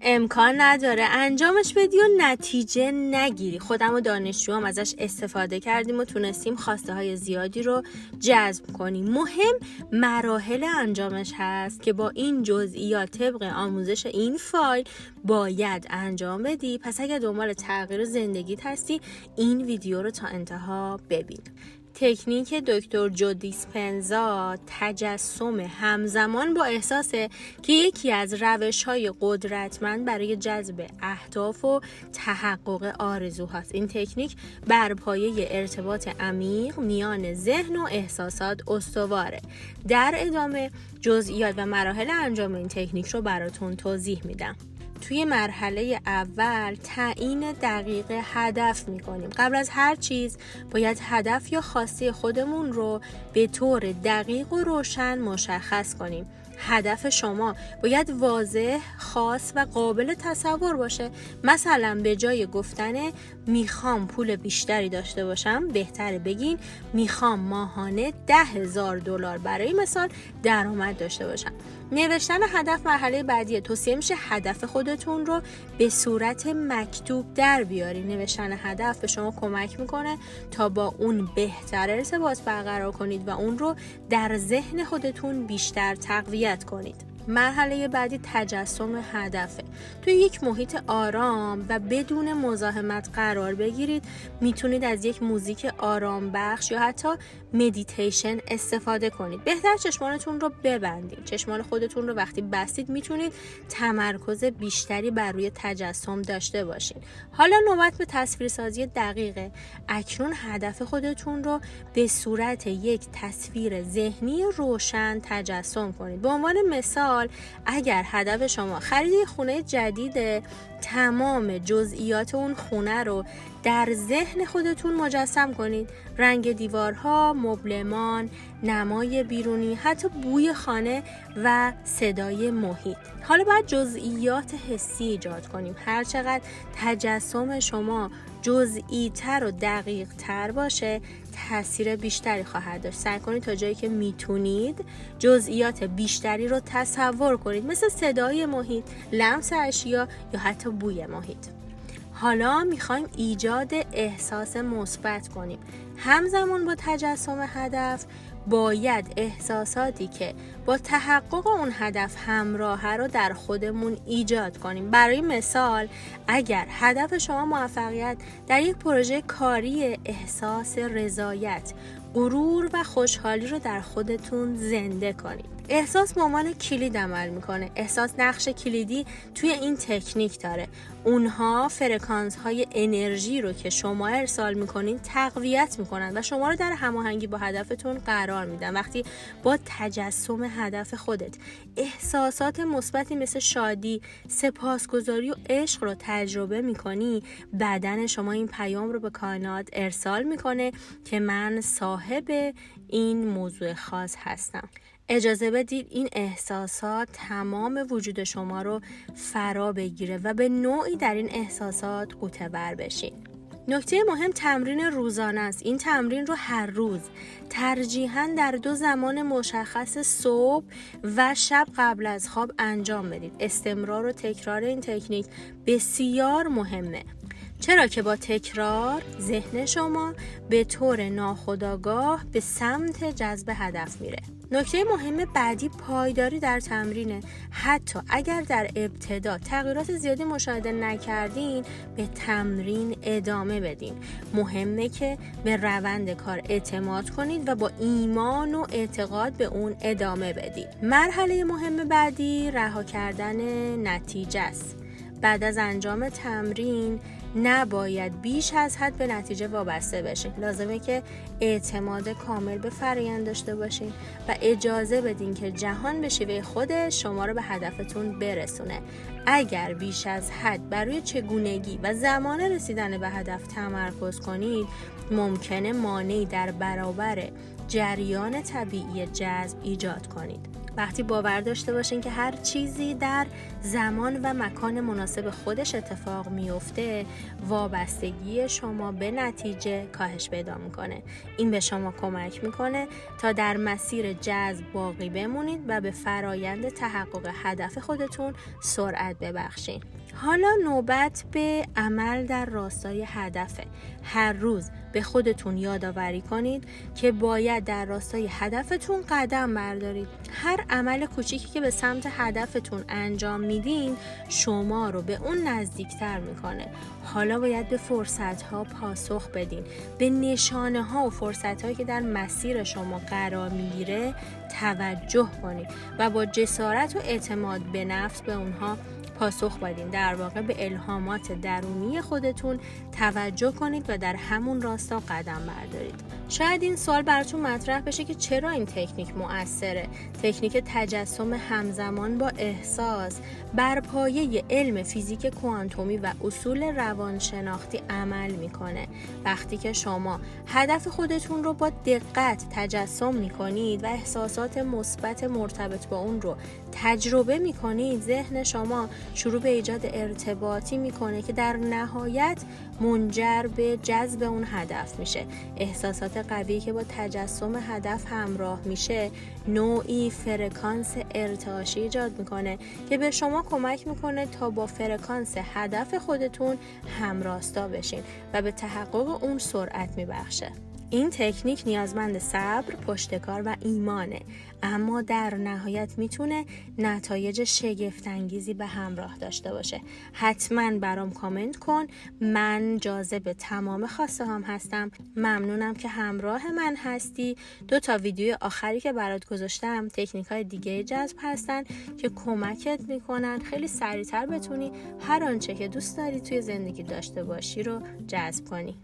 امکان نداره انجامش بدی و نتیجه نگیری. خودم و دانشجوام ازش استفاده کردیم و تونستیم خواسته های زیادی رو جذب کنیم. مهم مراحل انجامش هست که با این جزئیات طبق آموزش این فایل باید انجام بدی. پس اگر دنبال تغییر زندگیت هستی این ویدیو رو تا انتها ببین. تکنیک دکتر جو دیسپنزا تجسم همزمان با احساسه که یکی از روش‌های قدرتمند برای جذب اهداف و تحقق آرزوهاست. این تکنیک بر پایه ارتباط عمیق میان ذهن و احساسات استواره. در ادامه جزئیات و مراحل انجام این تکنیک رو براتون توضیح میدم. توی مرحله اول تعیین دقیق هدف میکنیم. قبل از هر چیز باید هدف یا خواسته خودمون رو به طور دقیق و روشن مشخص کنیم. هدف شما باید واضح، خاص و قابل تصور باشه. مثلا به جای گفتن میخوام پول بیشتری داشته باشم، بهتره بگین میخوام ماهانه $10,000 برای مثال درآمد داشته باشم. نوشتن هدف مرحله بعدیه. توصیه میشه هدف خودتون رو به صورت مکتوب در بیارین. نوشتن هدف به شما کمک میکنه تا با اون بهتر ارتباط برقرار کنید و اون رو در ذهن خودتون بیشتر تقویت کنید. مرحله بعدی تجسم هدفه. توی یک محیط آرام و بدون مزاحمت قرار بگیرید. میتونید از یک موزیک آرام بخش یا حتی مدیتیشن استفاده کنید. بهتر چشمانتون رو ببندید. چشمان خودتون رو وقتی بستید میتونید تمرکز بیشتری بر روی تجسم داشته باشید. حالا نوبت به تصویرسازی دقیقه. اکنون هدف خودتون رو به صورت یک تصویر ذهنی روشن تجسم کنید. به عنوان مثال اگر هدف شما خرید خونه جدیده، تمام جزئیات اون خونه رو در ذهن خودتون مجسم کنید. رنگ دیوارها، مبلمان، نمای بیرونی، حتی بوی خانه و صدای محیط. حالا باید جزئیات حسی ایجاد کنیم. هر چقدر تجسم شما جزئی تر و دقیق تر باشه تاثیر بیشتری خواهد داشت. سعی کنید تا جایی که میتونید جزئیات بیشتری رو تصور کنید، مثل صدای محیط، لمس اشیا یا حتی بوی محیط. حالا میخوایم ایجاد احساس مثبت کنیم. همزمان با تجسم هدف باید احساساتی که با تحقق اون هدف همراهه رو در خودمون ایجاد کنیم. برای مثال اگر هدف شما موفقیت در یک پروژه کاری، احساس رضایت، غرور و خوشحالی رو در خودتون زنده کنید. احساس به عنوان کلید عمل میکنه. احساس نقش کلیدی توی این تکنیک داره. اونها فرکانس های انرژی رو که شما ارسال میکنین تقویت میکنن و شما رو در هماهنگی با هدفتون قرار میدن. وقتی با تجسم هدف خودت احساسات مثبتی مثل شادی، سپاسگزاری و عشق رو تجربه میکنی، بدن شما این پیام رو به کائنات ارسال میکنه که من صاحب این موضوع خاص هستم. اجازه بدید این احساسات تمام وجود شما رو فرا بگیره و به نوعی در این احساسات غوطه‌ور بشین. نکته مهم تمرین روزانه است. این تمرین رو هر روز ترجیحاً در 2 زمان مشخص صبح و شب قبل از خواب انجام بدید. استمرار و تکرار این تکنیک بسیار مهمه. چرا که با تکرار ذهن شما به طور ناخودآگاه به سمت جذب هدف میره. نکته مهم بعدی پایداری در تمرینه. حتی اگر در ابتدا تغییرات زیادی مشاهده نکردین به تمرین ادامه بدین. مهمه که به روند کار اعتماد کنید و با ایمان و اعتقاد به اون ادامه بدید. مرحله مهم بعدی رها کردن نتیجه است. بعد از انجام تمرین نباید بیش از حد به نتیجه وابسته بشین. لازمه که اعتماد کامل به فرآیند داشته باشین و اجازه بدین که جهان به شیوه خودش شما رو به هدفتون برسونه. اگر بیش از حد برای چگونگی و زمان رسیدن به هدف تمرکز کنید، ممکنه مانعی در برابر جریان طبیعی جذب ایجاد کنید. وقتی باور داشته باشین که هر چیزی در زمان و مکان مناسب خودش اتفاق میفته، وابستگی شما به نتیجه کاهش پیدا میکنه. این به شما کمک میکنه تا در مسیر جذب باقی بمونید و به فرایند تحقق هدف خودتون سرعت ببخشین. حالا نوبت به عمل در راستای هدفه. هر روز به خودتون یادآوری کنید که باید در راستای هدفتون قدم بردارید. هر عمل کوچیکی که به سمت هدفتون انجام میدین شما رو به اون نزدیکتر میکنه. حالا باید به فرصت‌ها پاسخ بدین. به نشانه‌ها و فرصت‌هایی که در مسیر شما قرار میگیره توجه کنید و با جسارت و اعتماد به نفس به اونها پاسخ بدین. در واقع به الهامات درونی خودتون توجه کنید و در همون راستا قدم بردارید. شاید این سوال براتون مطرح بشه که چرا این تکنیک مؤثره؟ تکنیک تجسم همزمان با احساس بر پایه علم فیزیک کوانتومی و اصول روانشناختی عمل میکنه. وقتی که شما هدف خودتون رو با دقت تجسم میکنید و احساسات مثبت مرتبط با اون رو تجربه میکنید، ذهن شما شروع به ایجاد ارتباطی میکنه که در نهایت منجر به جذب اون هدف میشه. احساسات قوی که با تجسم هدف همراه میشه نوعی فرکانس ارتعاشی ایجاد میکنه که به شما کمک میکنه تا با فرکانس هدف خودتون همراستا بشین و به تحقق اون سرعت میبخشه. این تکنیک نیازمند صبر، پشتکار و ایمانه، اما در نهایت میتونه نتایج شگفت‌انگیزی به همراه داشته باشه. حتما برام کامنت کن. من جاذب تمام خواسته هم هستم. ممنونم که همراه من هستی. 2 ویدیو آخری که برات گذاشتم تکنیک‌های دیگه جذب هستن که کمکت میکنن خیلی سریعتر بتونی هر آنچه که دوست داری توی زندگی داشته باشی رو جذب کنی.